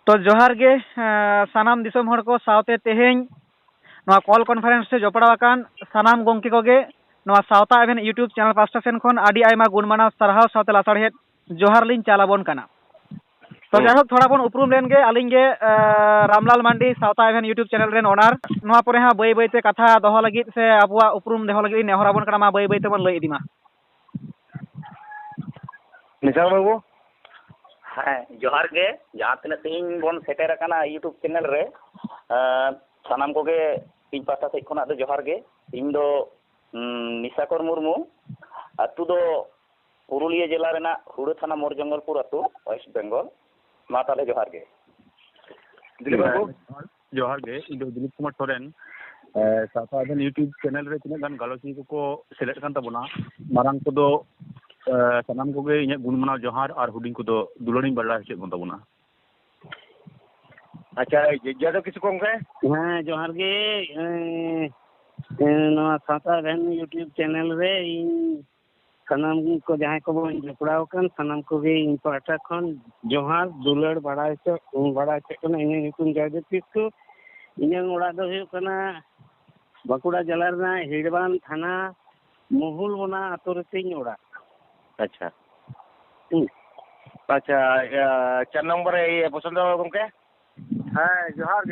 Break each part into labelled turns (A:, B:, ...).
A: तो जोहार गे सानाम दिसोम हर को सावते तेहेñ नवा कॉल कॉन्फ्रेंस से जोपड़ा आकान सानाम गोंके कोगे नवा सावता एवेन यूट्यूब चैनल पास्टा सेन खन आदि आयमा गुणमाना सरहाव सावते लासाड़हेत जोहार लिन चालाबोन कना। तो जाहोक थोड़ा बन उपरूम लेन गे अलिंग गे रामलाल मांडी सावता एवेन यूट्यूब चैनल रेन ओनर नवा परे हां बई बईते कथा दोहो लगित से आबुआ उपरूम देहो लगित नेहराबोन कना मा बई बईते बन लई इदिमा
B: निशान बाबू।
C: हाँ जोहार गे जहाँ तीन तीन बन सेटर करना यूट्यूब चैनल रे सानाम को गे इन पासा से खोना दो जोहार गे इन दो निशाकर मुर्मू अतु दो पुरुलिया जिला रेना हुड़ू थाना मोर जंगलपुर अतु वेस्ट बेंगल मा ताले जोहार गे
B: दिलीप बाबू जोहार गे इन दो दिलीप कुमार सोरेन साता एवेन यूट्यूब चैनल रे तिना गान गालोची को सेलेक्ट कान तबना मारांग को दो सानाम को गे इन गुणमाना जोहार और हुडिंग को दो दुलड़ी बड़ा से बन तबना। अच्छा ज्यादा किसी को है
D: हाँ जोहार गे नवा साता एवेन यूट्यूब चैनल रे सानाम को जहाँ को बन जोपड़ाव कान सानाम को गे इन पाटा खन जोहार दुलड़ बड़ा से कना इन ᱧᱩᱛᱩᱢ जयदेव किस्कु इन ओड़ा दो हुयु कना बांकुड़ा जिला रेना हिड़बान थाना मुहुल बना आतो रेतिन ओड़ा।
B: अच्छा अच्छा 4 नंबर ये पसंद गमके।
E: हाँ जोहार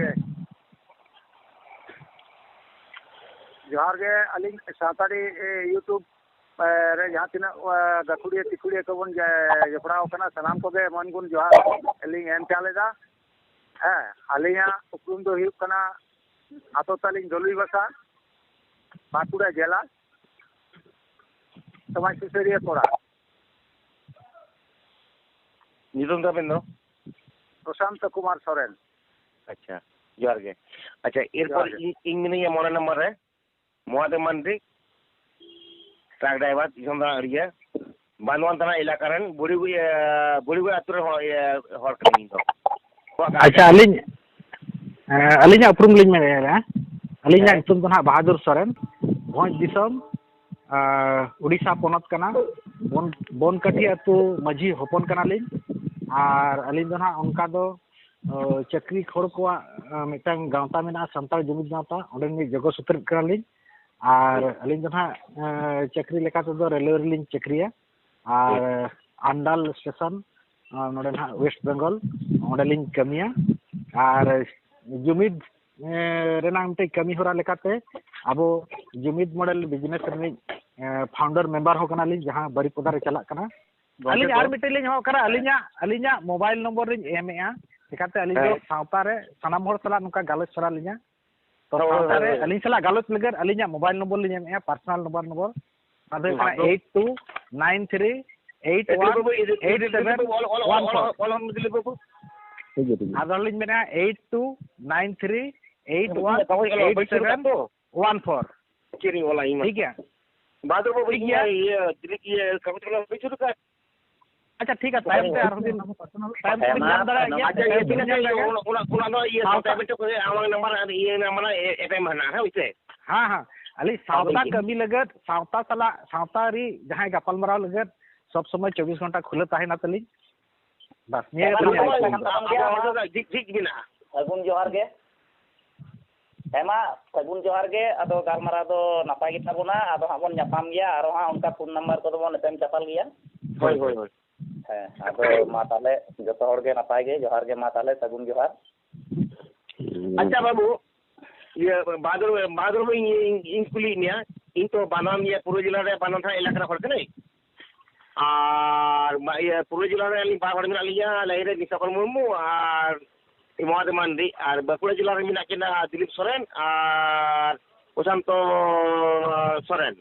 E: गे अलिंग साताड़ी यूट्यूब रे जहाँ तीना गाखुड़िया तिकुड़िया को बन जोपड़ाव कना सानाम को गे मन गुण जोहार अलिंग एम चालेदा। हाँ अलिंगा उपरुम दो हुयु कना आतो तालिंग दलुई बसा बांकुड़ा जिला समाज सुसारिया कोड़ा
B: नितुम ताबेन दो
E: प्रशांत कुमार सोरेन।
B: अच्छा जोहार गे। अच्छा एरपर इन मिनिया मोना नंबर रे मोहादे मंडी ट्रक ड्राइवर जोंदा अड़िया बानवान थाना इलाका रेन बुड़ीगुई अतु रे हर कनी दो।
A: अच्छा अलिंगा उपरूम लिन मेरा अलिंगा ᱧᱩᱛᱩᱢ ᱫᱚ ᱱᱟᱦᱟᱜ बहादुर सोरेन भोज दिसम उड़ीसा पोनत कना बोनकाठी अतु माझी होपन कना लिन और अलिंग दो नाहग उनका दो चाकरी खोड़ को मिटन गावता मेना संताल जुमिद गावता ओंडे नि जगो सूत्र कना लिन और अलिंग दो नाहग चाकरी लेका तो रेलवे लिन चाकरिया और आंडाल स्टेशन नोडे नाहग वेस्ट बेंगल ओंडे लिन कमिया और जुमिद रेना मिटे कमी होरा लेकाते अब जुमिद मॉडल बिजनेस रे फाउंडर मेंबर हो कना लिन जहां बरीपदा रे चला कना अलिंग आर मिटे लिन हो करा अलिंगा मोबाइल नंबर रिन एमएआ लेकाते अलिंग दो सावता रे सनाम होर सला नुका गालोच सरा लिया तो सावता रे अलिंग सला गालोच लगर अलिंगा मोबाइल नंबर लिन एमएआ पर्सनल नंबर आदे कना 8293888714 आदर लिन मेना 8293888714
B: चिरी वाला ही
A: ठीक है
B: बादर बाबू ये कम से कम अच्छा ठीक है टाइम पे आरो दिन टाइम पे नाम दरा ये उना दो ये साउथ बेटे को आवांग नंबर ये नंबर एफएम हना है उसे
A: हां अली सावता कमी लगत सावता सला सावता री जहां गपल मराव लगत सब समय 24 घंटा खुले ताहे ना तली बस ये
C: ठीक बिना सगुन जोहार गे हेमा सगुन जोहार गे अदो गालमारा दो नापाय गिता बोना अदो हां बोन जापाम गया आरो हां उनका फोन नंबर को बोन एम चपाल गया
B: होय
C: हाँ अदो मा ताले जतो हर गे नापाय गे जोहार गे मा ताले सगुन जोहार।
B: अच्छा बाबू ये बहादुर में इन कुली निया इन तो बानाम ये पूर्व जिला रे बानाम था इलाका रे हर कने और ये पूर्व जिला रे अली बाहर में अलिया लहरे निशाकर मुर्मू और मोहादे मंडी और बांकुड़ा जिला रे मिना केना दिलीप सोरेन और प्रशांत सोरेन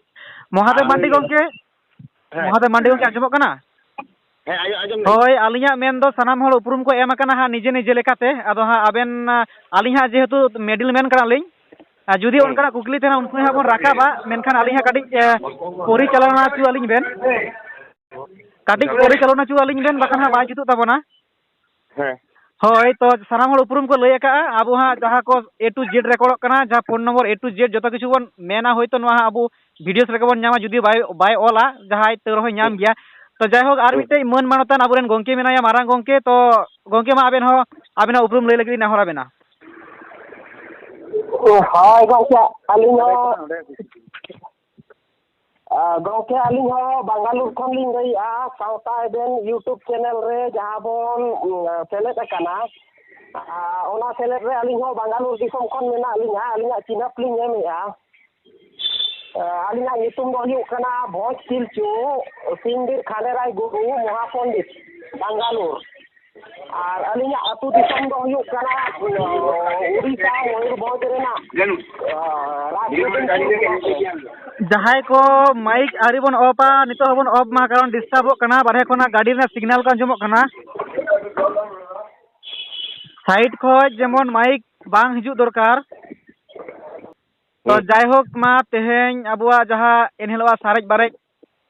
A: मोहादे मंडी गोंके आजमो कना होय अलिया मेन दो सनाम होड़ उपरूम को एम कना हा निजे निजे लेकाते अदो हा आबेन अलिया जेहेतु मिडिल मैन कना लिंग जुदी उनका कुकली थे उनको हा बन राकाबा मेनखान अलिया काटी परिचालना चु अलिंग बेन काटी परिचालना चु अलिंग बेन बाखान हा बाय जुतु ताबना होय तो सनाम होड़ उपरूम को लय का अब हा जहां को ए टू जेड रेकॉर्ड कना जहां phone number A to Z जतो किछु बन मेना होय तो नो हा अब वीडियोस रे बन नामा जुदी बाय ओला जहां तो रहो नाम गया
F: तो जायहोक आर मिटे मन मानतान आबोरेन गंके मेनाया मारांग गंके तो गंके मा आबेन हो आबेना उपरुम लई लगी नेहरा बेना
G: हाय गंके अलिंग गंके अलिंग बांगालुर खन लिंग गईआ सावता एबेन यूट्यूब चैनल रे जहां बोन सेलेक्ट अकाना ओना सेलेक्ट रे अलिंग बांगालुर दिसम खन मेना अलिंग चिनाप लिंग एमेआ अलिंग नितुम दो हुयु कना भोज तिलचु सिंदिर खानेराय गुरु महापंडित बांगालुर और अलिंग अतु दिसम दो हुयु कना उड़ीसा मयूरभंज रेना
F: जहाय को माइक आरी बन ऑफा नितो हबन ऑफ मा कारण डिस्टर्ब कना बारे कोना गाड़ी रे सिग्नल का जमो कना साइड खो जेमन माइक बांग हिजु दरकार तो जायहोक मा तेहें अबुआ जहा एनहेलवा सारेज बारेज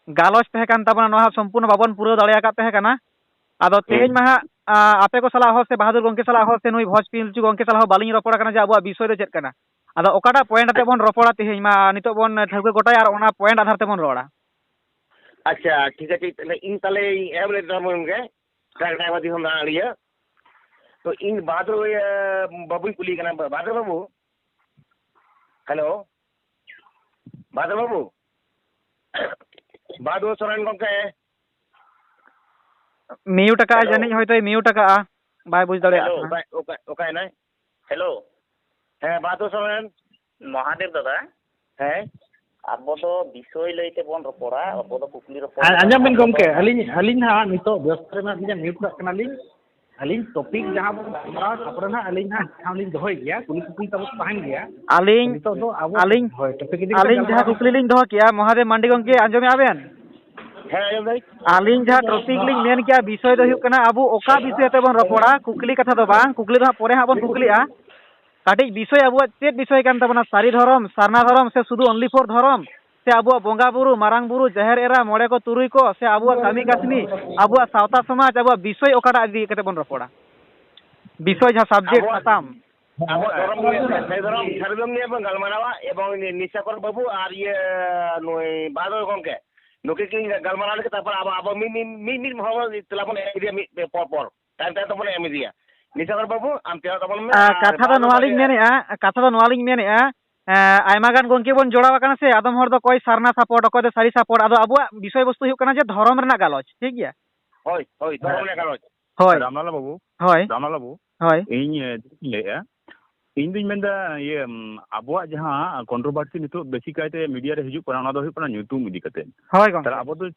F: गालोच तहे कान ताबना नोहा संपूर्ण बाबन पूरा दाड़िया का तहे कना आदो तेहें मा आपे को सला हो से बहादुर गंके सला हो से नुई भोज पिलचु गंके सला हो बालिं रपड़ा कना जे अबुआ विषय दो चेत कना आदो ओकाटा पॉइंट आते बन रपड़ा तेहें मा नितो बन ठौके गोटाय आर ओना पॉइंट आधार ते बन रोड़ा
G: अच्छा ठीक है इन तले एम ले दमन के ड्राइवर दी हम आलिया तो इन बहादुर बाबू कुली कना बहादुर बाबू हेलो बहादुर बाबू बहादुर सोरेन गंके
F: मियू टका जानि होयतो मियू टका बाय बुझ दाड़े
G: ओका ना
C: हेलो
G: हाँ बहादुर सोरेन
C: महादेव दादा
G: हाँ
C: अब तो विषय लईते बन रपड़ा अब तो कुकली रपड़ा
A: आंजम बिन गंके अलिंग हा नितो व्यस्त रे ना म्यूट करना लिंग अलिंग टॉपिक जहां बन तापर ना अलिंग हा थामलिंग दोहय गया कुली कुली तब ताहन गया
F: अलिंग
A: नितो दो अब
F: अलिंग
A: होय टॉपिक इदी
F: अलिंग जहां कुकली लिंग दोह किया महादेव मंडी गंके आंजमे आबेन
G: हाँ आंजम भाई
F: आलिंग जहां टॉपिक लिंग मेन किया विषय दो हुयु कना अबु ओका विषय ते बन रपड़ा कुकली कथा दो बांग कुकली दो परे हा बन कुकलीआ काटी विषय अबुआ चेत विषय कान तबना सारी धर्म सारना धर्म से सुदु ओनली फॉर धर्म से अबुआ बोंगा बुरु मारांग बुरु जहर एरा मोड़े को तुरुई को से अबुआ कामी कासनी अबुआ सावता समाज अबुआ विषय ओकाटा इदी कते बन रपड़ा विषय जहां सब्जेक्ट खतम
G: अब धर्म निये बन गलमारावा एवं निशाकर बाबू और ये नोय बहादुर गंके नुके की गलमारा के तापर अब मी भाव तलाबन एरिया मी पर टाइम तो बन एम दिया निशाकर बाबू आम तेरा तबन में
F: कथा दो नवालिंग मेनेआ कथा दो नवालिंग मेनेआ आयमा गान गंके बन जोड़ावा कना से आदम हर दो कोई सारना सपोर्ट कोई दो सारी सपोर्ट आदो अबुआ विषय वस्तु हुयु कना जे धर्म रेना गालोच ठीक गया
B: होय
G: होय धर्म रेना गालोच
F: होय
B: रामलाल बाबू
F: होय
B: रामलाल बाबू
F: होय
B: इन लेया इन दिन मेंदा ये अबुआ जहां कंट्रोवर्सी नितो बेसी कायते मीडिया रे हिजु कना ना दो हुयु कना न्यूटुम इदी कते
F: होय गन
B: तारा अब तो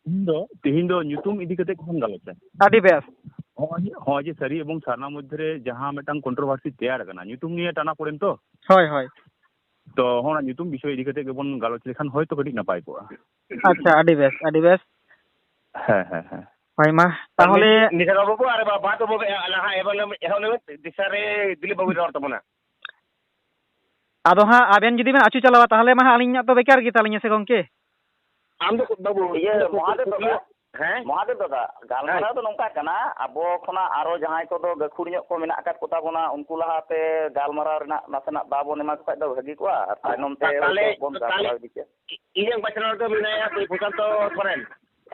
B: तिहिन दो न्यूटुम इदी कते कोन गालोच
F: आदि बेस
B: हाँ जे सारी एवं सारना मध्य जहां मेटांग कंट्रोवर्सी तैयार करना न्यूटुम निये टाना पड़ेन तो
F: होय होय
B: तो होना न्यूटुम विषय इदी कते गेबन गालोच लेखान होय तो कडी नपाय को
F: अच्छा आदि बेस
B: हाँ हाँ हाँ
F: होय मा ताहले
G: निशाकर बाबू अरे बात बाबू लहा एवं एहन दिशारे दिलीप बाबू रर तबना
F: आदो हां आबेन जदि बेन आचु चलावा ताहले मा आलिंग तो बेकार गी तालिंग से गंके
G: आम दो बाबू
C: ये महादेव दादा
G: हैं
C: महादेव दादा गालमाराव तो नोंका कना अब खना आरो जहां को दो गखुड़ ᱧᱚᱜ को मेना आकात कोता बना उनको लहाते गालमाराव रेना नासना बाबो नेमा को दो भागी को तायनम ते बोन गालमाराव दिके
G: इयang बचना तो मिनाया कोई भूषण तो सोरेन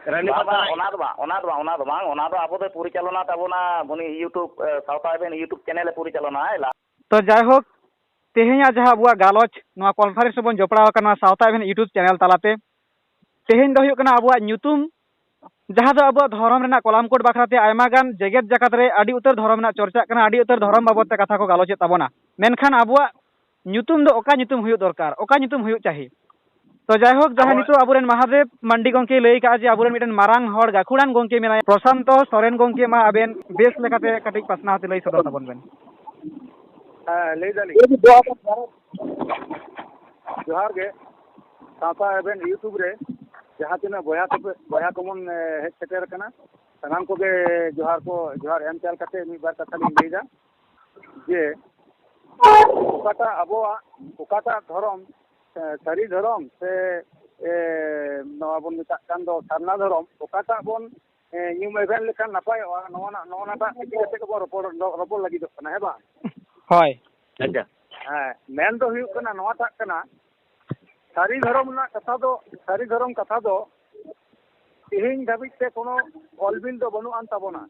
G: रानी
C: ओना दो अब परिचालना ताबोना बनी यूट्यूब सावता एबेन यूट्यूब चैनल परिचालना है
F: तो जायहोक तेहें जहां अबुआ गालोच नोआ कॉन्फ्रेंस बन जोपड़ा कना सावता एबेन यूट्यूब चैनल तालाते तेहें दो हुयु कना अबुआ न्यूतुम जहां दो अब धर्म रेना कलाम कोड बाखराते आयमा गान जगत जगत रे आडी उतर धर्म रेना चर्चा कना आडी उतर धर्म बाबत ते कथा को गालोचे ताबोना मेनखान अबुआ न्यूतुम दो ओका न्यूतुम हुयु दरकार ओका न्यूतुम हुयु चाहि तो जायहोक जहां नितो अबुरेन महादेव मंडी गंके लई का जे अबुरेन मिटन मारांग हर गाखुड़ान गंके मेना प्रशांत सोरेन गंके मा आबेन बेस लेकाते कटि पासनाते लई सदर ताबन बेन
E: लई दाली जोहार गे साता एबेन यूट्यूब रे जहां तना बया कमन हेड सेटर कना सनाम को जोहार एम चाल कते मी बार कथा लिंग लेदा जे ओकाटा अबोआ ओकाटा धर्म सारी धर्म से नवा बन मिता कान दो सारना धर्म ओकाटा बन न्यू एवेन लेखान नापाय नोना ता इति को रपोर लगी दो कना है बा
F: होय
G: अच्छा
E: हां मेन दो हुयु कना नवा ता कना सारी धर्म ना कथा दो तेहन धाबिते कोनो ऑलबिल दो बनु आन तबोना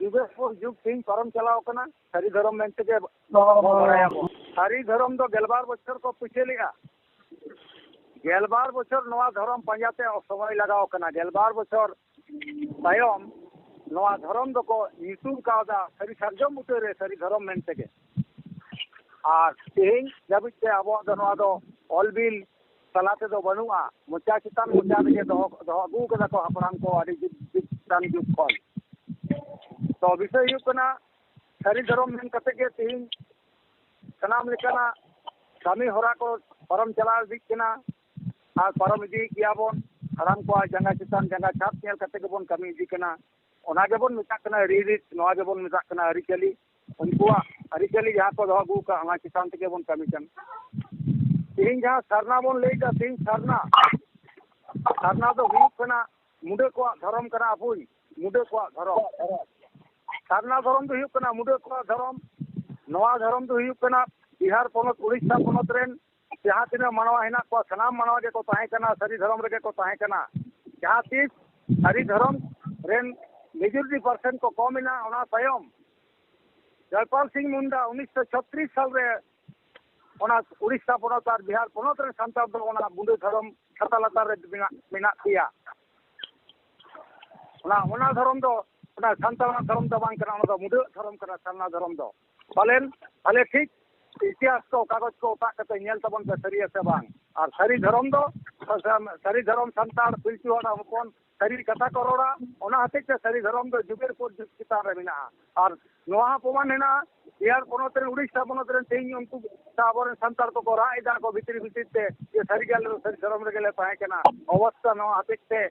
E: युगे पर युग तीन परम चलाव कना सारी धर्म मेंते के बरायाबो सारी धर्म दो गेलबार बछर को पिछे लिया गेलबार बछर नवा धर्म पंजाते समय लगाव कना गेलबार बछर तायम नवा धर्म दो को यूट्यूब कादा सारी सरजम उतरे सारी धर्म मेंते के और तेहन धाबिते आबो दो नवा दो ऑलबिल तलाते दो बनुआ मुचा चितान मुचा के दो अगू कदा को हपराम को आदि चितान जुग कोन तो विषय हुकना सारी धर्म मेन कते के तेहन सनाम लेकना सामी होरा को परम चलाव दिकना और परम इदी कियाबोन हराम को जंगा चितान जंगा छाप नेल कते के बोन कमी दिकना ओना के बोन मिता कना रीरित नवा के बोन मिता कना अरिचली उनकुआ अरिचली जहां को दो अगू का हमा चितान के बोन कमी कन तेहन जहां सरना बोन लेगा तेहन सरना दो हुकना मुडे को धर्म कना अपुई मुडे को धर्म सरना धर्म दो हुकना मुडे को धर्म नवा धर्म दो हुकना बिहार पोनत उड़ीसा पोनत रेन जहां तिना मानवा हेना को सनाम मानवा के को ताहे कना सारी धर्म रे को ताहे कना जहां तीस सारी धर्म रेन मेजॉरिटी परसेंट को कमिना ओना तायम जयपाल सिंह मुंडा 1936 साल रे ओना उड़ीसा पोनत और बिहार पोनत रे संतान दो ओना मुडे धर्म छाता लतार रे मेना दिया ओना धर्म दो ओना संतान धर्म दो बांग कना ओना दो मुडे धर्म कना सरना धर्म दो भले ठीक इतिहास को कागज को उताक कते नेल तबन पे सरिया से बांग और सारी धर्म दो सारी धर्म संतान पिलचु होना हपन सारी कथा को रोड़ा ओना हते के सारी धर्म दो जुगेर को जुग चितान रे मिना और नोहा पवन हेना बिहार पोनत रे उड़ीसा पोनत रे तेई उनको साबर संतान को रा इदा को भीतर ते ये सारी गल सारी धर्म रे गले पाए कना अवस्था नो हते के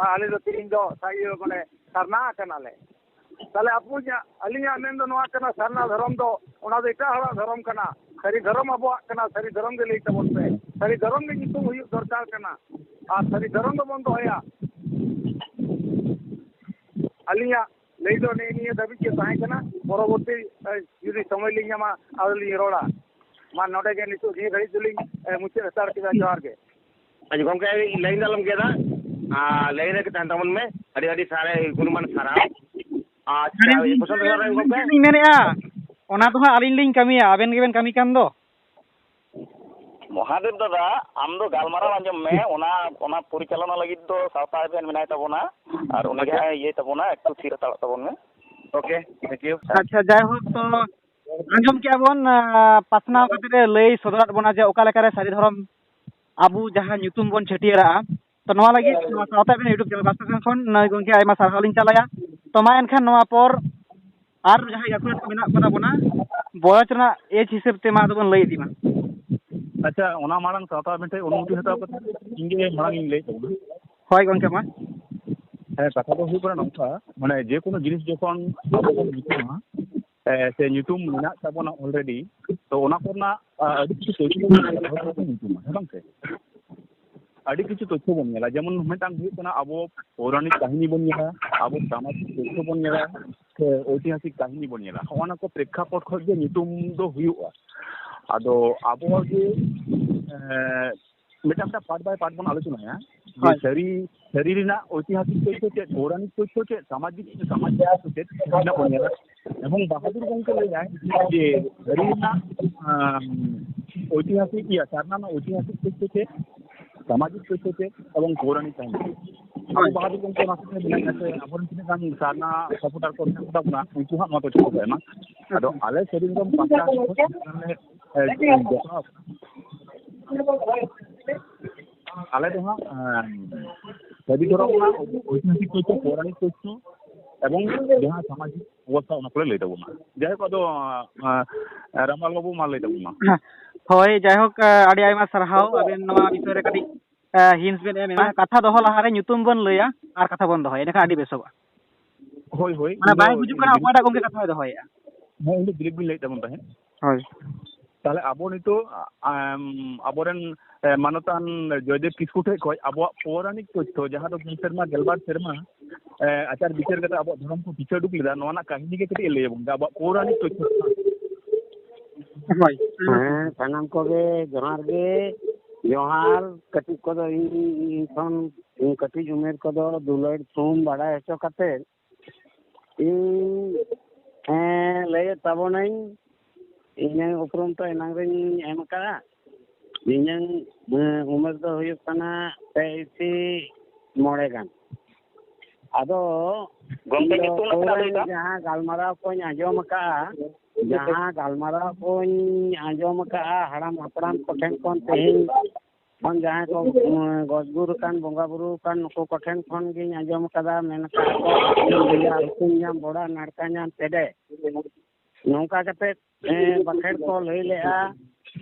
E: आले दो तीन दो साई माने सरना कना ले ताले आपु अलिया मेन दो नोआ कना सरना धर्म दो ओना दो एटा हरा धर्म कना सारी धर्म अबो कना सारी धर्म के लेते बोल पे सारी धर्म के नितु हुई दरकार कना और सारी धर्म दो बंद होया अलिया ले दो ने दबी के ताहे कना परवर्ती यदि समय लिंगा आदली रोड़ा मा नोडे के नितु दी घड़ी दुली मुचे हतार के जोहार के
G: आज गमके लाइन दालम केदा लाइन के तान तमन में अड़ी अड़ी सारे गुणमान सारा अच्छा ये पसंद कर रहे गमके
F: ᱤᱧ ᱢᱮᱱᱮᱜᱼᱟ ᱚᱱᱟ ᱫᱚ ᱦᱟᱸᱜ ᱟᱹᱞᱤᱧ ᱞᱤᱧ ᱠᱟᱹᱢᱤᱭᱟ ᱟᱵᱮᱱ ᱜᱮᱵᱮᱱ ᱠᱟᱹᱢᱤ ᱠᱟᱱ ᱫᱚ
C: महादेव दादा आम दो गालमाराव आंजम में ओना परिचालना लगित दो सावता एफएन मेनाय तबोना और उनी जहां ये तबोना एकटू थीर हताड़ तबोन में
G: ओके थैंक यू
F: अच्छा जायहोक तो आंजम के बोन पासनाव कते लई सदरात बोना जे ओका लेकारे सारी धर्म आबू जहां ᱧᱩᱛᱩᱢ बोन छेटियरा तो नवा लगी नवा सावता एफएन यूट्यूब चैनल बास्ता खन नय गंके आयमा सारहाव लिंग चालाया तो मा एनखान नवा पर आर जहां याकुरेट को मेना कोना बोना बयस रना एज हिसाब ते मा दोबन लई दिमा
B: अच्छा ओना मारंग सावता मिटे अनुमति हताव कते इंगे मारंग इन ले तबना
F: होय गंके मा
B: कथा दो हुई पड़ा नौका माने जे कोनो जिनिस जखन आबोन मितुमा से ᱧᱩᱛᱩᱢ मेना तबना ऑलरेडी तो ओना कोना अदि किछु ᱧᱩᱛᱩᱢᱟ हेबां से अदि किछु तथ्य बन नेला जेमन मिटांग हुई कना आबो पौराणिक कहानी बन नेला आबो सामाजिक तथ्य बन नेला से ऐतिहासिक कहानी बन नेला ओना को प्रेक्षापट ख जे ᱧᱩᱛᱩᱢ दो हुआ आदो आबो जे मिटांग पार्ट बाय पार्ट बन आलोचनाया शरीर रिना ऐतिहासिक तथ्य चे पौराणिक तथ्य चे सामाजिक तथ्य ना बन नेला এবং বাহাদুর গঙ্কে লইয়া যে শরীরনা ঐতিহাসিক সারনা ঐতিহাসিক তথ্যতে সামাজিক তথ্যতে এবং পৌরাণিক কাহিনী আবু বাহাদুর গঙ্কে মাসে বিনা আছে আবরণ তিনি গান সারনা সাপোর্টার করতে তাবনা উনকু হাত মতো ছোট হয় না আদো আলে শরীরম পাঁচটা আলে তো সবই ধরনা ঐতিহাসিক তথ্য পৌরাণিক তথ্য এবং जहां सामाजिक अवस्था ओना को लई दबुना जायहोक अदो रामलाल बाबू मा लई दबुना
F: होय जायहोक आडी आयमा सरहाव अबेन नवा विषय रे कटी हिंस बेन एमेना कथा दोहो लाहारे ᱧᱩᱛᱩᱢ बन लैया आर कथा बन दोहय एनका आडी बेसोबा
B: होय होय
F: माने बाय बुजुक कना ओकाटा गंगे कथा दोहय
B: मैं उनी दिलीप बिन लई दबुन ताहे
F: होय
B: ताले आबो नितो आबोरेन मानतान जयदेव किस्कु ठे खय आबो पौराणिक तथ्य जहां दो सेरमा गेलबार सेरमा आचार विचार करते अब धर्म को पीछे डुक लेदा नोना कहानी के कटी ले बंगा अब पौराणिक तथ्य
D: होय सनाम को गे जोहार कटी को दो इन कटिज उमेर को दुलड़ थूम बड़ा हचो कते इन लय तबोनाई इन उपरम तो एनांग रेन एम का इन उमेर दो हुयुक कना 23 मोड़े गान आदो जहाँ गालमाराव को आंजम का जहाँ गालमाराव को आंजम का हड़ाम हपड़ाम कोठेन कोन तेहिन कोन जहाँ को गजगुरु कान बंगा बुरु कान नुको कोठेन कोन गिन आंजम कदा मेन का हुकुम नाम बड़ा नाड़का नाम तेडे नौका कते बखेड़ को लई लेआ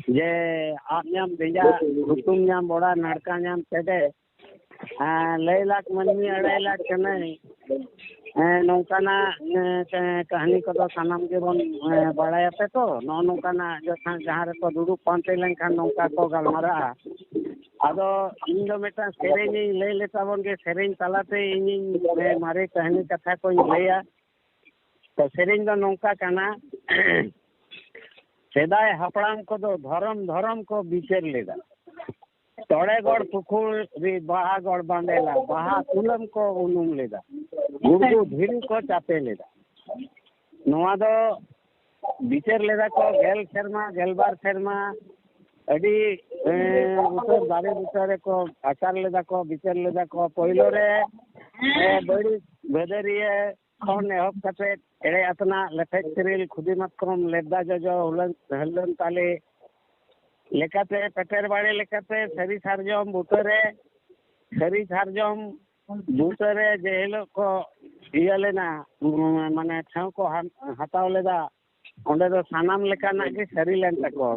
D: जे आप नाम बेजा हुकुम नाम बड़ा नाड़का नाम तेडे लई लाख मनमी 2.5 लाख कने नौकाना कहानी को तो सानाम के बन बड़ायाते तो नौकाना जहाँ को दुदुक पांते लेनखान नौका को गालमारा आदो इन दो मेटा सेरेनी लई लेता बन के सेरेन तालाते इन मारे कहानी कथा को लैया तो सेरेन दो नौका काना सेदाय हपड़ाम को दो धरम को बिचर लेदा तोड़ेगढ़ पुखुरी बाहा गढ़ बांडेला बाहा तुलम को उनुम लेदा गुरु धीरी को चापे लेदा नोआ दो बिचर लेदा को गेल शर्मा गेलबार शर्मा अडी उतर दारे बुतारे को आचार लेदा को बिचर लेदा को पहिलो रे बड़ी बेदरिए खन एहब कते एड़े अतना लेफेक सिरिल खुदी मतक्रम लेदा जजो हलन ताले लेकाते पेटेर बाड़े लेकाते सरी सारजम बुतरे जे हेलो को इया लेना माने ठाव को हताव लेदा ओंडे दो सानाम लेकाना के सरी लेन तको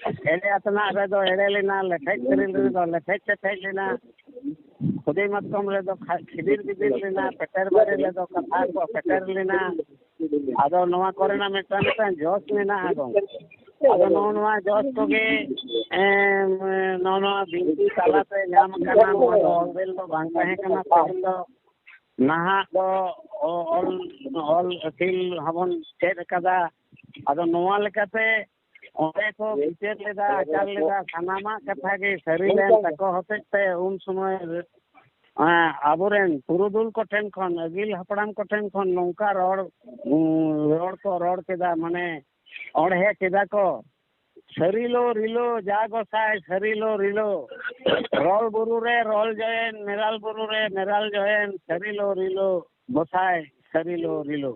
D: एड़े अतना रे दो एड़े लेना लेफेक सिरिल रे दो लेफेक ते लेना खुदी मतकम रे दो खिदिर बिदिर लेना पेटेर बाड़े ले दो कथा को पेटेर लेना आदो नवा कोरेना मेटा जोश लेना आदो आदो नवा जोश को के नवा बिंती तालाते नाम कना मोबाइल दो बांका है कना पहल दो नहा दो ऑल अखिल हवन चेक कदा आदो नवा लेकाते ओंडे को बिचर लेदा आचार लेदा सानामा कथा के सरीलेन तको होते उन समय आबोरेन पुरुदुल को ठेन खन अगिल हपड़ाम को ठेन खन नौका रोड केदा माने ओढ़े केदा को सरीलो रिलो जा गोसाय सरीलो रिलो रोल बुरु रे रोल जयन मेराल बुरु रे मेराल जयन सरीलो रिलो गोसाय सरीलो रिलो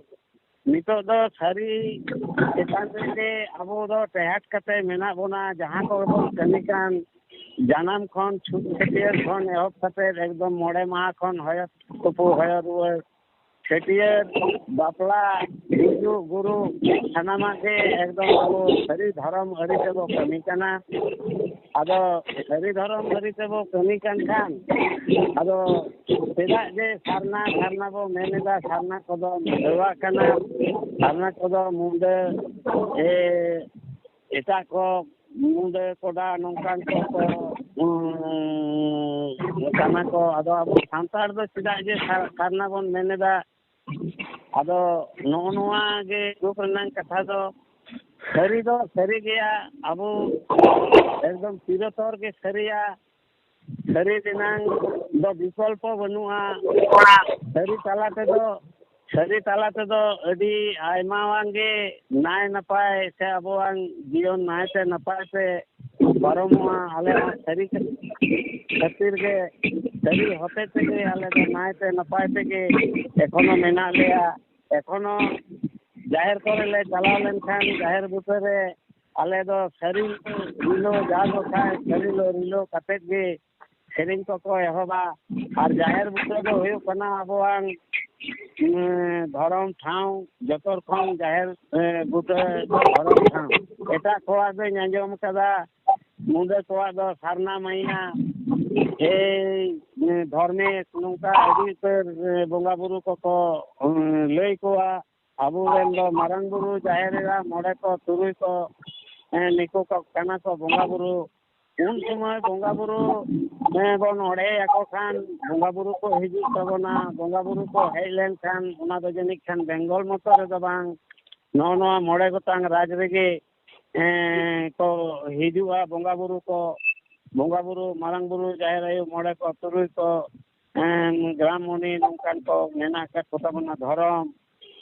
D: नितो दो सरी चेतान रे अबो दो टेहाट कते मेना बोना जहाँ को बो कनिकान जानम खन छुट छेटियर खन एहब कते एकदम मोड़े माह खन हय तुपु हय रुवर छेटियर बापला हिजू गुरु सानामा के एकदम अबो सरी धर्म हरि से बो कनिकाना आदो सरी धर्म हरि से बो कनिकान खान आदो सेदा जे सारना बो मेनेदा सारना को दो देवा कना सारना को दो मुंडे एटा को मुंडे कोडा नौकान को कना को आदो अब सांतार दो सीधा जे सारना बन मेनेदा आदो नोआ गे दुख रनांग कथा दो सरी गया अब एकदम तिरतोर के सरिया सरी दिनांग दो विकल्प बनुआ सरी तालाते दो अडी आयमावांगे नाय नपाय से अबोवांग जीवन नाय ते नपाय से परमुआ आले सरी खातिर के सरी होते ते आले दो नाय ते नपाय ते के एखोनो मेना लेया एखोनो जाहिर करे ले चला लेन खान जाहिर बुतरे आले दो सरी रिलो जागो खाय सरीलो रिलो कते के सेरिंग को एहबा और जाहिर बुतरे दो होयो कना अबोवांग धरम ठाव जतर खन जाहिर बुतरे धरम ठाव एटा कोआ दो आंजम कदा मुंडे कोआ दो सारना महीना धर्मे नौका अभी पर बंगा बुरु को लई कोआ आबू रेन दो मारंग बुरु जाहिरेरा मोड़े को तुरुई को निको को कना को बंगा बुरु उन समय बंगा बुरु बन ओढ़े को खान बंगा बुरु को हिजू तबना बंगा बुरु को हेलेन खान उना दो जनिक खान बेंगल मतो रे दो बांग नौ मोड़े गोतांग राज रेगे को हिजुआ बंगा बुरु को ᱵᱚᱸᱜᱟ ᱵᱩᱨᱩ ᱢᱟᱨᱟᱝ ᱵᱩᱨᱩ ᱡᱟᱦᱮᱨ ᱟᱭᱳ ᱢᱚᱬᱮ ᱠᱚ ᱛᱩᱨᱩᱭ ᱠᱚ ᱜᱨᱟᱢ ᱢᱩᱱᱤ ᱱᱚᱝᱠᱟᱱ ᱠᱚ ᱢᱮᱱᱟᱜ ᱟᱠᱟᱫ ᱠᱚ ᱛᱟᱵᱚᱱᱟ ᱫᱷᱚᱨᱚᱢ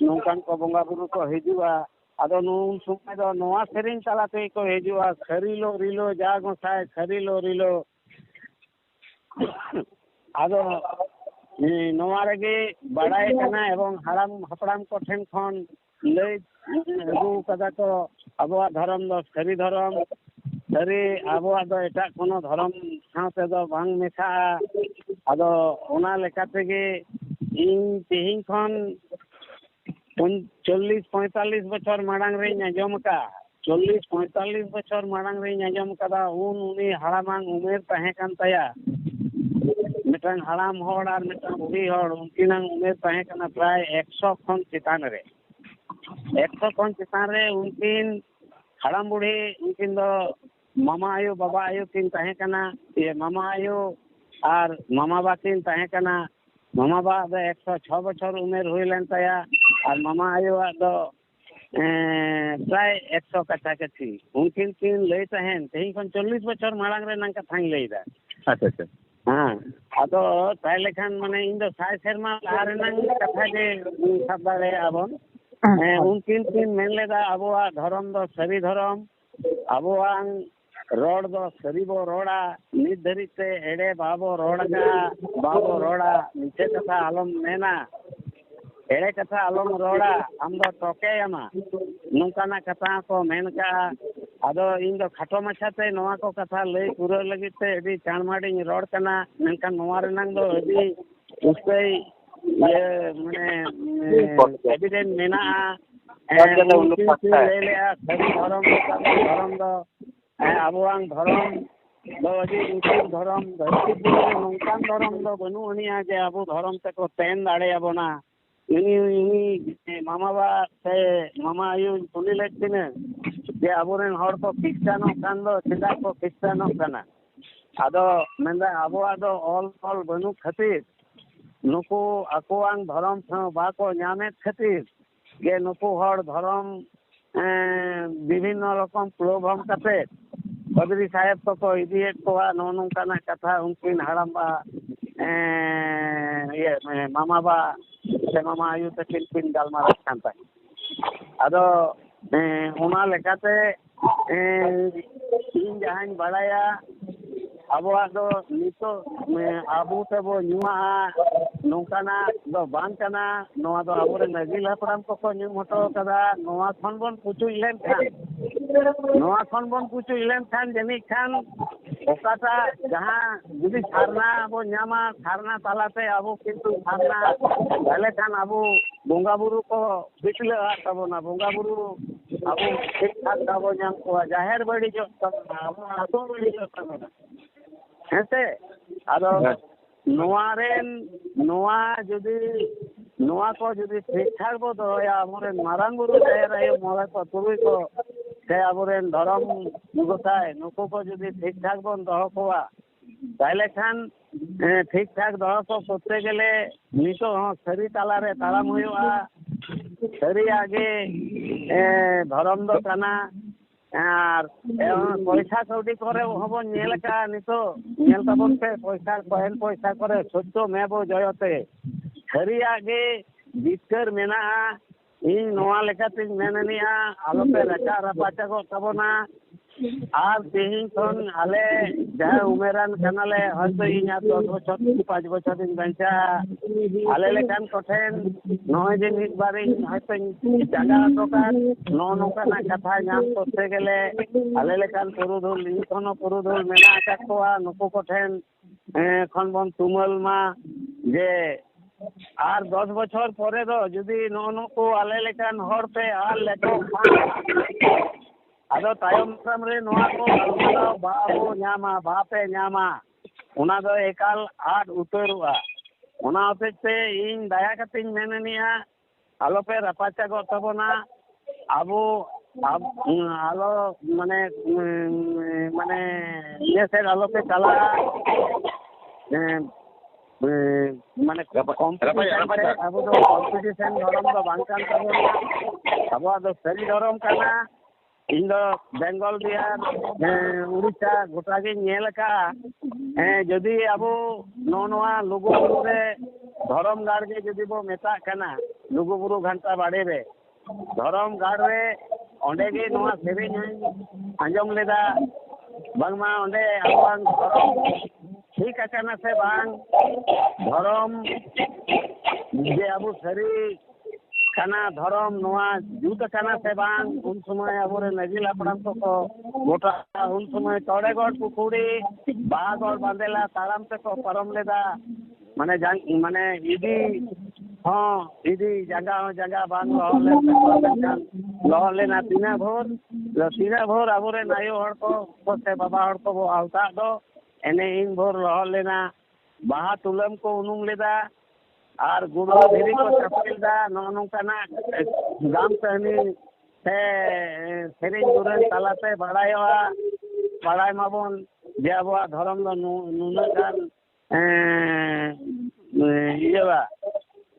D: ᱱᱚᱝᱠᱟᱱ ᱠᱚ ᱵᱚᱸᱜᱟ ᱵᱩᱨᱩ ᱠᱚ ᱦᱤᱡᱩᱜᱼᱟ ᱟᱫᱚ ᱱᱩᱱ ᱥᱚᱢᱚᱭ ᱫᱚ ᱱᱚᱣᱟ ᱥᱮᱨᱮᱧ ᱛᱟᱞᱟ ᱛᱮᱜᱮ ᱠᱚ ᱦᱤᱡᱩᱜᱼᱟ ᱠᱷᱟᱹᱨᱤᱞᱳ ᱨᱤᱞᱳ ᱡᱟ ᱜᱚᱸᱥᱟᱭ ᱠᱷᱟᱹᱨᱤᱞᱳ ᱨᱤᱞᱳ ᱟᱫᱚ ᱱᱚᱣᱟ ᱨᱮᱜᱮ ᱵᱟᱲᱟᱭ ᱠᱟᱱᱟ ᱮᱵᱚᱝ ᱦᱟᱲᱟᱢ ᱦᱟᱯᱲᱟᱢ ᱠᱚ ᱴᱷᱮᱱ ᱠᱷᱚᱱ ᱞᱟᱹᱭ ᱟᱹᱜᱩ ᱠᱟᱫᱟ ᱠᱚ ᱟᱵᱚᱣᱟᱜ ᱫᱷᱚᱨᱚᱢ ᱫᱚ ᱥᱟᱹᱨᱤ ᱫᱷᱚᱨᱚᱢ ᱥᱟᱹᱨᱤ ᱟᱵᱚᱣᱟᱜ ᱫᱚ ᱮᱴᱟᱜ ᱠᱳᱱᱳ ধরম ᱥᱟᱶ ᱛᱮᱫᱚ ᱵᱟᱝ ᱢᱮᱥᱟᱜᱼᱟ ᱟᱫᱚ ᱚᱱᱟ ᱞᱮᱠᱟ ᱛᱮᱜᱮ ᱤᱧ ᱛᱮᱦᱮᱧ ᱠᱷᱚᱱ 40-45 ᱵᱚᱪᱷᱚᱨ ᱢᱟᱲᱟᱝ ᱨᱤᱧ ᱟᱸᱡᱚᱢ ᱟᱠᱟᱫᱼᱟ 40-45 ᱵᱚᱪᱷᱚᱨ ᱢᱟᱲᱟᱝ ᱨᱤᱧ ᱟᱸᱡᱚᱢ ᱟᱠᱟᱫᱟ ᱩᱱᱤ ᱦᱟᱲᱟᱢᱟᱝ ᱩᱢᱮᱨ ᱛᱟᱦᱮᱸ ᱠᱟᱱ ᱛᱟᱭᱟ ᱢᱤᱫᱴᱟᱝ ᱦᱟᱲᱟᱢ ᱦᱚᱲ ᱟᱨ ᱢᱤᱫᱴᱟᱝ ᱵᱩᱲᱦᱤ ᱦᱚᱲ ᱩᱱᱠᱤᱱᱟᱝ ᱩᱢᱮᱨ ᱛᱟᱦᱮᱸ ᱠᱟᱱᱟ ᱯᱨᱟᱭ 100 ᱠᱷᱚᱱ ᱪᱮᱛᱟᱱ ᱨᱮ 100 ᱠᱷᱚᱱ ᱪᱮᱛᱟन ᱨᱮ ᱩᱱᱠᱤन ᱦᱟᱲᱟम ᱵᱩᱲᱦᱤ ᱩᱱᱠᱤन ᱫᱚ मामा आयो बाबा आयो किन तहें कना ये मामा आयो और मामा बा किन तहें कना मामा बा दो 106 बछर उमेर हुई लेन तया और मामा आयो दो प्राय 100 कथा कथी उनकिन किन लई तहें तेही खन 40 बछर मांग रे नंका थाई लई दा
B: अच्छा अच्छा
D: हाँ अदो ताइले खान माने इन दो साय शर्मा लारे नंग कथा जे सब दाड़े आबन उनकिन किन मेन लेदा अबोआ धर्म दो सरी धर्म अबोआ रोड दो सरी बो रोड़ा नित धरिते एड़े बाबो रोड़ा बाबो रोड़ा नीचे कथा आलम मेना एड़े कथा आलम रोड़ा हम दो टोके यमा नौकाना कथा को मेन का अदो इन दो खाटो मछाते नोआ को कथा लई पूरा लगिते एडी चाणमाडी रोड कना मेनकान नोआ रेनांग दो एडी उसपे ये माने एविडेंस मेना ले ले सरी धर्म दो आबोआं धर्म दो अजी उचित धर्म धरती नौकान धर्म दो बनु अनिया जे आबो धर्म ते को तेन दाड़े आबोना इनी मामा बा से मामा आयु कुली लेतिने जे आबोरेन हर को क्रिश्चियन कान दो चिदा को क्रिश्चियन काना आदो मेंदा आबोआ दो ऑल बनु खातिर नुको आकोआं धर्म सा बाको ᱧᱟᱢᱮᱫ खातिर गे नुको हर धर्म विभिन्न रकम प्रोग्राम करते बद्री साहेब को इदिएट को नौनोंकाना कथा उनकिन हड़ामबा ये मामा बा से मामा आयु तकिन किन गालमारा कांता अदो ओना लेकाते इन जहां बड़ाया अबोआ दो नितो आबू तेबो नुआ नौकाना दो बांग कना नोआ दो आबोरे नगिल हपराम को न्यूम हटो कदा नोआ खन बन पुचु इलेन खान जनी खान ओकाटा जहां जुदी सारना अबो न्यामा सारना तालाते अबो किंतु सारना भले खान अबो बोंगा बुरु को बिटले तबोना बोंगा बुरु अबो ठीक ठाक दाबो न्याम को जाहिर बड़ी जो अबो आतो बड़ी जो तबोना हेसे आदो नोआरेन नोआ जुदी नोआ को जुदी ठीक ठाक बो दोया हमरे मारांग गुरु जाहिर आयो मोला को तुरुई को से आबोरेन धर्म गोसाय नुको को जुदी ठीक ठाक बन दह कोआ ताइले खान ठीक ठाक दह को करते गेले नितो हां सरी ताला रे तालाम हुआ सरी आगे धर्म दो काना আর পয়সা কৌডি করে হব নেলকা নিতো নেল তাবন पे পয়সা কয়েন পয়সা করে সত্য মেবো জয়তে সারি আগে বিতর মেনা ᱤᱧ ᱱᱚᱣᱟ ᱞᱮᱠᱟᱛᱤᱧ ᱢᱮᱱᱮᱱᱤᱭᱟ ᱟᱞᱚᱯᱮ ᱨᱟᱪᱟ ᱨᱟᱯᱟᱪᱟ ᱠᱚ ᱛᱟᱵᱚᱱᱟ ᱟᱨ ᱛᱮᱦᱮᱧ ᱠᱷᱚᱱ ᱟᱞᱮ ᱡᱟᱦᱟᱸ ᱩᱢᱮᱨᱟᱱ ᱠᱟᱱᱟᱞᱮ ᱦᱚᱭᱛᱳ ᱤᱧ ᱟᱨ 10 ᱵᱚᱪᱷᱚᱨ 5 ᱵᱚᱪᱷᱚᱨᱤᱧ ᱵᱟᱧᱪᱟᱜᱼᱟ ᱟᱞᱮ ᱞᱮᱠᱟᱱ ᱠᱚᱴᱷᱮᱱ ᱱᱚᱜᱼᱚᱭ ᱡᱮ ᱢᱤᱫ ᱵᱟᱨᱤᱧ ᱦᱚᱭᱛᱳᱧ ᱡᱟᱜᱟ ᱦᱚᱴᱚ ᱠᱟᱜ ᱱᱚᱜᱼᱚ ᱱᱚᱝᱠᱟᱱᱟᱜ ᱠᱟᱛᱷᱟ ᱧᱟᱢ ᱠᱚᱨᱛᱮ ᱜᱮᱞᱮ ᱟᱞᱮ ᱞᱮᱠᱟᱱ ᱯᱩᱨᱩᱫᱷᱩᱞ ᱤᱧ ᱠᱷᱚᱱ ᱦᱚᱸ ᱯᱩᱨᱩᱫᱷᱩᱞ ᱢᱮᱱᱟᱜ ᱟᱠᱟᱫ ᱠᱚᱣᱟ ᱱᱩᱠᱩ ᱠᱚᱴᱷᱮᱱ ᱠᱷᱚᱱ ᱵᱚᱱ ᱛᱩᱢᱟᱹᱞ ᱢᱟ ᱡᱮ আর 10 বছর পরে তো যদি ননকো আলে লেকান হরতে আর লেকো আদো তায়ম সামরে নোয়া কো গালমারাও বাবো ᱧᱟᱢᱟ বাপে ᱧামা ওনা দো একাল আট উতরুয়া ওনা হতেতে ইন দায়া কাতিন মেনেনিয়া আলোপে রাপাচা গো তবনা আবু আলো মানে মানে নেসের আলোপে চালা माने कॉम्पिटिशन अब तो कॉम्पिटिशन धर्म दो बांकान तबोना अब दो सरी धर्म कना ᱤᱧ ᱫᱚ ᱵᱮᱝᱜᱚᱞ ᱵᱤᱦᱟᱨ ᱩᱲᱤᱥᱥᱟ ᱜᱚᱴᱟ ᱜᱤᱧ ᱧᱮᱞ ᱟᱠᱟᱜᱼᱟ ᱡᱩᱫᱤ ᱟᱵᱚ ᱱᱚᱣᱟ ᱞᱩᱜᱩᱵᱩᱨᱩ ᱨᱮ ᱫᱷᱚᱨᱚᱢ ᱜᱟᱲ ᱜᱮ ᱡᱩᱫᱤ ᱵᱚ ᱢᱮᱛᱟᱜ ᱠᱟᱱᱟ ᱞᱩᱜᱩᱵᱩᱨᱩ ᱜᱷᱟᱱᱴᱟ ᱵᱟᱲᱮ ᱨᱮ ᱫᱷᱚᱨᱚᱢ ᱜᱟᱲ ᱨᱮ ᱚᱸᱰᱮ ᱜᱮ ᱱᱚᱣᱟ ᱥᱮᱨᱮᱧ ᱦᱚᱧ ᱟᱸᱡᱚᱢ ᱞᱮᱫᱟ ᱵᱟᱝᱢᱟ ᱚᱸᱰᱮ ᱟᱵᱚᱣᱟᱜ ᱫᱷᱚᱨᱚᱢ ᱴᱷᱤᱠ ᱟᱠᱟᱱᱟ ᱥᱮ ᱵᱟᱝ ᱫᱷᱚᱨᱚᱢ ᱡᱮ ᱟᱵᱚ ᱥᱟᱹᱨᱤ ᱠᱟᱱᱟ ᱫᱷᱚᱨᱚᱢ ᱱᱚᱣᱟ ᱡᱩᱛ ᱟᱠᱟᱱᱟ ᱥᱮ ᱵᱟᱝ ᱩᱱ ᱥᱚᱢᱚᱭ ᱟᱵᱚᱨᱮᱱ ᱟᱹᱜᱤᱞ ᱦᱟᱯᱲᱟᱢ ᱠᱚᱠᱚ ᱜᱚᱴᱟ ᱩᱱ ᱥᱚᱢᱚᱭ ᱛᱚᱲᱮᱜᱚᱲ ᱯᱩᱠᱷᱩᱲᱤ ᱵᱟᱦᱟᱜᱚᱲ ᱵᱟᱸᱫᱮᱞᱟ ᱛᱟᱲᱟᱢ ᱛᱮᱠᱚ ᱯᱟᱨᱚᱢ ᱞᱮᱫᱟ ᱢᱟᱱᱮ ᱤᱫᱤ ᱡᱟᱸᱜᱟ ᱦᱚᱸ ᱡᱟᱸᱜᱟ ᱵᱟᱝ ᱞᱚᱦᱚᱫ ᱞᱮᱱ ᱛᱟᱠᱚᱣᱟ ᱢᱮᱱᱠᱷᱟन ᱞᱚᱦᱚᱫ ᱞᱮᱱᱟ ᱛᱤᱱᱟᱹᱜ ᱵᱷᱳᱨ ᱟᱵᱚᱨᱮᱱ ᱟᱭᱳ ᱦᱚᱲ ᱠᱚ ᱥᱮ ᱵᱟᱵᱟ ᱦᱚᱲ ᱠᱚ ᱵᱚ ᱟᱣᱛᱟᱜ ᱫᱚ ᱮᱱᱮ ᱵᱷᱳᱨ ᱞᱚᱦᱚᱫ ᱞᱮᱱᱟ ᱵᱟᱦᱟ ᱛᱩᱞᱟᱹᱢ ᱠᱚ ᱩᱱᱩᱢ ᱞᱮᱫᱟ ᱟᱨ ᱜᱩᱲ ᱫᱷᱤᱨᱤ ᱠᱚ ᱪᱟᱯᱮ ᱞᱮᱫᱟ ᱱᱚᱜᱼᱚ ᱱᱚᱝᱠᱟᱱᱟᱜ ᱜᱟᱢ ᱠᱟᱹᱦᱱᱤ ᱥᱮ ᱥᱮᱨᱮᱧ ᱫᱩᱨᱟᱹᱝ ᱛᱟᱞᱟᱛᱮ ᱵᱟᱲᱟᱭ ᱢᱟᱵᱚᱱ ᱡᱮ ᱟᱵᱚᱣᱟᱜ ᱫᱷᱚᱨᱚᱢ ᱫᱚ ᱱᱩᱱᱟᱹᱜ ᱜᱟᱱ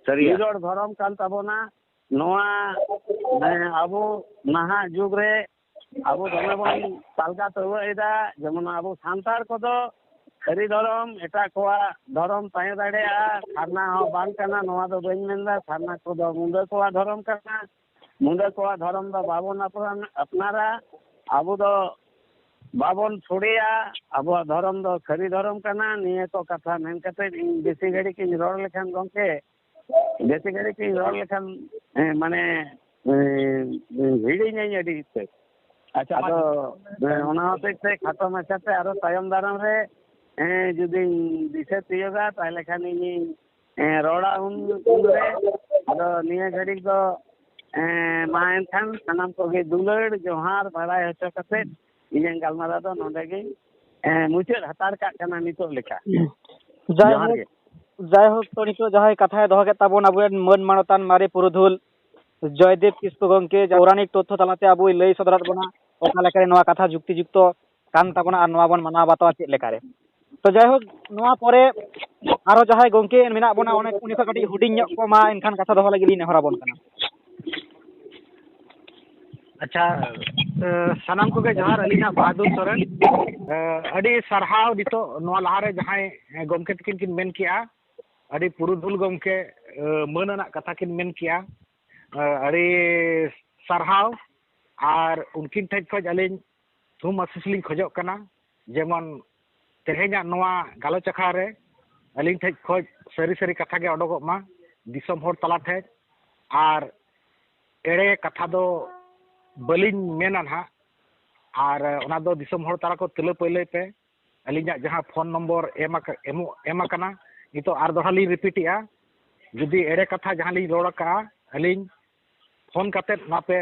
D: ᱥᱟᱹᱨᱤᱭᱟᱹᱲ ᱫᱷᱚᱨᱚᱢ ᱠᱟᱱ ᱛᱟᱵᱚᱱᱟ ᱱᱚᱣᱟ ᱟᱵᱚ ᱱᱟᱦᱟᱜ ᱡᱩᱜᱽ ᱨᱮ ᱟᱵᱚ ᱫᱚᱢᱮ ᱵᱚᱱ ᱛᱟᱞᱜᱟ ᱛᱚᱨᱣᱟᱹ ᱮᱫᱟ ᱡᱮᱢᱚᱱ ᱟᱵᱚ ᱥᱟᱱᱛᱟᱲ ᱠᱚᱫᱚ ᱥᱟᱹᱨᱤ ᱫᱷᱚᱨᱚᱢ ᱮᱴᱟᱜ ᱠᱚᱣᱟᱜ ᱫᱷᱚᱨᱚᱢ ᱛᱟᱦᱮᱸ ᱫᱟᱲᱮᱭᱟᱜᱼᱟ ᱥᱟᱨᱱᱟ ᱦᱚᱸ ᱵᱟᱝ ᱠᱟᱱᱟ ᱱᱚᱣᱟ ᱫᱚ ᱵᱟᱹᱧ ᱢᱮᱱᱫᱟ ᱥᱟᱨᱱᱟ ᱠᱚᱫᱚ ᱢᱩᱸᱰᱟᱹ ᱠᱚᱣᱟᱜ ᱫᱷᱚᱨᱚᱢ ᱠᱟᱱᱟ ᱢᱩᱸᱰᱟᱹ ᱠᱚᱣᱟᱜ ᱫᱷᱚᱨᱚᱢ ᱫᱚ ᱵᱟᱵᱚᱱ ᱟᱯᱱᱟᱨᱟ ᱟᱵᱚ ᱫᱚ ᱵᱟᱵᱚᱱ ᱥᱚᱲᱮᱭᱟ ᱟᱵᱚᱣᱟᱜ ᱫᱷᱚᱨᱚᱢ ᱫᱚ ᱥᱟᱹᱨᱤ ᱫᱷᱚᱨᱚᱢ ᱠᱟᱱᱟ ᱱᱤᱭᱟᱹ ᱠᱚ ᱠᱟᱛᱷᱟ ᱢᱮᱱ ᱠᱟᱛᱮ ᱤᱧ ᱵᱮᱥᱤ ᱜᱷᱟᱹᱲᱤᱡ ᱤᱧ ᱨᱚᱲ ᱞᱮᱠᱷᱟᱱ ᱜᱚᱢᱠᱮ ᱢᱟᱱᱮ ᱦᱤᱲᱤᱧᱟᱹᱧ ᱟᱹᱰᱤ ᱩᱛᱟᱹᱨ
B: ᱟᱪᱪᱷᱟ
D: ᱟᱫᱚ ᱚᱱᱟ ᱦᱚᱛᱮᱡ ᱛᱮ ᱠᱷᱟᱴᱚ ᱢᱟᱪᱷᱟᱛᱮ ᱟᱨᱚ ᱛᱟᱭᱚᱢ ᱫᱟᱨᱟᱢ ᱨᱮ ᱡᱩᱫᱤᱧ ᱫᱤᱥᱟᱹ ᱛᱤᱭᱳᱜᱟ ᱛᱟᱦᱞᱮ ᱠᱷᱟᱱ ᱤᱧᱤᱧ ᱨᱚᱲᱟ ᱩᱱᱨᱮ ᱟᱫᱚ ᱱᱤᱭᱟᱹ ᱜᱷᱟᱹᱲᱤᱡ ᱫᱚ ᱢᱟ ᱮᱱᱠᱷᱟन ᱥᱟᱱᱟᱢ ᱠᱚᱜᱮ ᱫᱩᱞᱟᱹᱲ ᱡᱚᱦᱟᱨ ᱵᱟᱲᱟᱭ ᱦᱚᱪᱚ ᱠᱟᱛᱮᱫ ᱤᱧᱟᱹᱜ ᱜᱟᱞᱢᱟᱨᱟᱣ ᱫᱚ ᱱᱚᱰᱮ ᱜᱤᱧ ᱢᱩᱪᱟᱹᱫ ᱦᱟᱛᱟᱲ ᱠᱟᱜ ᱠᱟᱱᱟ ᱱᱤᱛᱚᱜ ᱞᱮᱠᱟ
F: ᱡᱟᱭᱦᱳᱠ ᱛᱚ ᱱᱤᱛᱚᱜ ᱡᱟᱦᱟᱸᱭ ᱠᱟᱛᱷᱟᱭ ᱫᱚᱦᱚ ᱠᱮᱫ ᱛᱟᱵᱚᱱ ᱟᱵᱚᱨᱮᱱ ᱢᱟᱹᱱ ᱢᱟᱱᱚᱛᱟᱱ ᱢᱟᱨᱮ ᱯᱩᱨᱩᱫᱷᱩᱞ জয়দেব কিসকু গঙ্কে পৌরাণিক তথ্য তালাতে আবু লই সদরাত বনা ওকা লেকারে নোয়া কথা যুক্তিযুক্ত কান তাবনা আর নোয়া বন মানা বাতাwa চেদ লেকারে তো যাইহোক নোয়া পরে আরো যাহাই গঙ্কে মেনা বনা অনেক উনি ᱠᱷᱚᱱ ᱠᱟᱹᱴᱤᱡ ᱦᱩᱰᱤᱧ ᱧᱚᱜ ᱠᱚ ᱢᱟ ᱮᱱᱠᱷᱟᱱ ᱠᱟᱛᱷᱟ ᱫᱚᱦᱚ ᱞᱟᱹᱜᱤᱫ ᱞᱤᱧ ᱱᱮᱦᱚᱨ ᱟᱵᱚᱱ ᱠᱟᱱᱟ
A: ᱟᱪᱪᱷᱟ ᱥᱟᱱᱟᱢ ᱠᱚᱜᱮ ᱡᱚᱦᱟᱨ ᱟᱹᱞᱤᱧᱟᱜ ᱵᱟᱦᱟᱫᱩᱨ ᱥᱚᱨᱮᱱ ᱟᱹᱰᱤ ᱥᱟᱨᱦᱟᱣ ᱱᱤᱛᱚᱜ ᱱᱚᱣᱟ ᱞᱟᱦᱟᱨᱮ ᱡᱟᱦᱟᱸᱭ ᱜᱚᱢᱠᱮ ᱛᱟᱹᱠᱤᱱ ᱠᱤᱱ ᱢᱮᱱ ᱠᱮᱜᱼᱟ ᱟᱹᱰᱤ ᱯᱩᱨᱩᱫᱷᱩᱞ ᱜᱚᱢᱠᱮ ᱢᱟᱹᱱ ᱟᱱᱟᱜ ᱠᱟᱛᱷᱟ ᱠᱤᱱ ᱢᱮᱱ ᱠᱮᱜᱼᱟ ᱟᱹᱰᱤ ᱥᱟᱨᱦᱟᱣ ᱟᱨ ᱩᱱᱠᱤᱱ ᱴᱷᱮᱡ ᱠᱷᱚᱡ ᱟᱹᱞᱤᱧ ᱛᱷᱩᱢ ᱟᱥᱤᱥ ᱞᱤᱧ ᱠᱷᱚᱡᱚᱜ ᱠᱟᱱᱟ ᱡᱮᱢᱚᱱ ᱛᱮᱦᱮᱧᱟᱜ ᱱᱚᱣᱟ ᱜᱟᱞᱚᱪ ᱟᱠᱷᱲᱟ ᱨᱮ ᱟᱹᱞᱤᱧ ᱴᱷᱮᱡ ᱠᱷᱚᱡ ᱥᱟᱹᱨᱤ ᱠᱟᱛᱷᱟ ᱜᱮ ᱚᱰᱚᱠᱚᱜ ᱢᱟ ᱫᱤᱥᱚᱢ ᱦᱚᱲ ᱛᱟᱞᱟ ᱴᱷᱮᱡ ᱟᱨ ᱮᱲᱮ ᱠᱟᱛᱷᱟ ᱫᱚ ᱵᱟᱹᱞᱤᱧ ᱢᱮᱱᱟ ᱱᱟᱦᱟᱜ ᱟᱨ ᱚᱱᱟ ᱫᱚ ᱫᱤᱥᱚᱢ ᱦᱚᱲ ᱛᱟᱞᱟ ᱠᱚ ᱛᱩᱞᱟᱹ ᱯᱟᱹᱭᱞᱟᱹᱭ ᱯᱮ ᱟᱹᱞᱤᱧᱟᱜ ᱡᱟᱦᱟᱸ ᱯᱷᱳᱱ ᱱᱚᱢᱵᱚᱨ ᱮᱢ ᱟᱠᱟᱱᱟ ᱱᱤᱛᱚᱜ ᱟᱨ ᱫᱚᱦᱲᱟ ᱞᱤᱧ ᱨᱤᱯᱤᱴᱮᱜᱼᱟ ᱡᱩᱫᱤ ᱮᱲᱮ ᱠᱟᱛᱷᱟ ᱡᱟᱦᱟᱸ ᱞᱤᱧ ᱨᱚᱲ ᱟᱠᱟᱜᱼᱟ ᱟᱹᱞᱤᱧ ᱯᱷᱳᱱ ᱠᱟᱛᱮᱫ ᱚᱱᱟ ᱯᱮ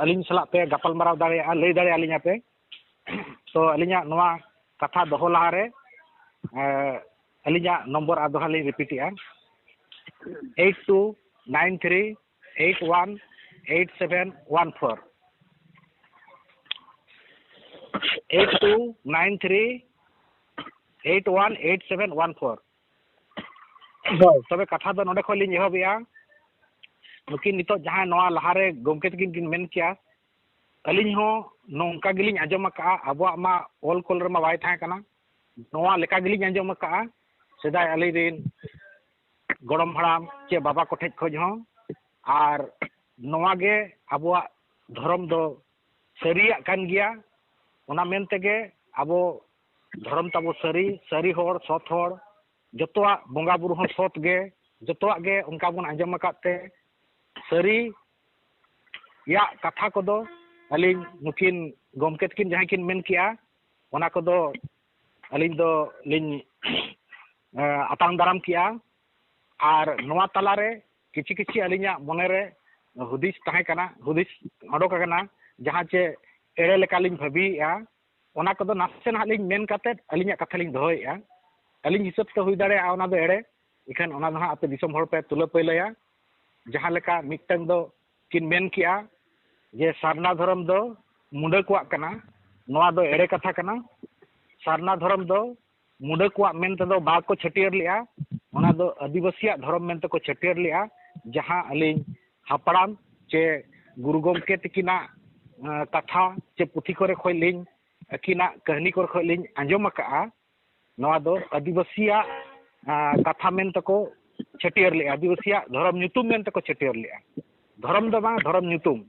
A: ᱟᱹᱞᱤᱧ ᱥᱟᱞᱟᱜ ᱯᱮ ᱜᱟᱯᱟᱞᱢᱟᱨᱟᱣ ᱫᱟᱲᱮᱭᱟᱜᱼᱟ ᱞᱟᱹᱭ ᱫᱟᱲᱮᱭᱟᱜ ᱞᱤᱧᱟ ᱯᱮ ᱛᱚ ᱟᱹᱞᱤᱧᱟᱜ ᱱᱚᱣᱟ ᱠᱟᱛᱷᱟ ᱫᱚᱦᱚ ᱞᱟᱦᱟᱨᱮ ᱟᱹᱞᱤᱧᱟᱜ ᱱᱚᱢᱵᱚᱨ ᱟᱨ ᱫᱚᱦᱲᱟ ᱞᱤᱧ ᱨᱤᱯᱤᱴᱮᱜᱼᱟ 8293818714 8293818714 तबे कथा दो नोडे खली एहबिया नुकिन नितो जहां नोआ लहारे गोमके तकिन किन मेन किया अलिन हो नोंका गिलिन आजम का अबवा मा ऑल कॉलर मा बाय थाय कना नोआ लेका गिलिन आजम का सेदाय अली दिन गड़म हड़ाम चे बाबा कोठे खोज हो आर नोआ गे अबवा धर्म दो सरिया कान गिया ओना मेन तेगे अबो धर्म तबो सरी होड़ सत होड़ जतवा बंगा बुरु हो सत गे जतवा गे उनका बन आजम काते सरी या कथा कोदो अलिन नुकिन गोमके तकिन जहां किन मेन किया ओना कोदो अलिन दो लिन आतांग दाराम किया आर नोआ तलारे किछि किछि अलिना मनेरे हुदिस ताहे कना हुदिस अडोक कना जहां चे एड़े लेका लिन भाबिया ओना कोदो नासे ना लिन मेन काते अलिना कथा लिन दोहयया अलिन हिसाब तो हुई दाड़े ओना दो एड़े इखान ओना दो आपे दिसम हर पे तुला पैलया जहां लेका मिटन दो किन मेन किया जे सारना धर्म दो मुंडा कुआ कना नोआ दो एड़े कथा कना सारना धर्म दो मुंडा कुआ मेन ते दो बा को छटियर लिया ओना दो आदिवासिया धर्म मेन ते को छटियर लिया जहां अलिन हापड़ाम चे गुरु गमके तकिना कथा चे पुथी करे खय लिंग अकिना कहनी करे खय लिंग आंजम अकाआ नवा दो आदिवासिया कथा मेन तको छटियर ले आदिवासिया धर्म ᱧᱩᱛᱩᱢ मेन तको छटियर ले धर्म दो बांग धर्म ᱧᱩᱛᱩᱢ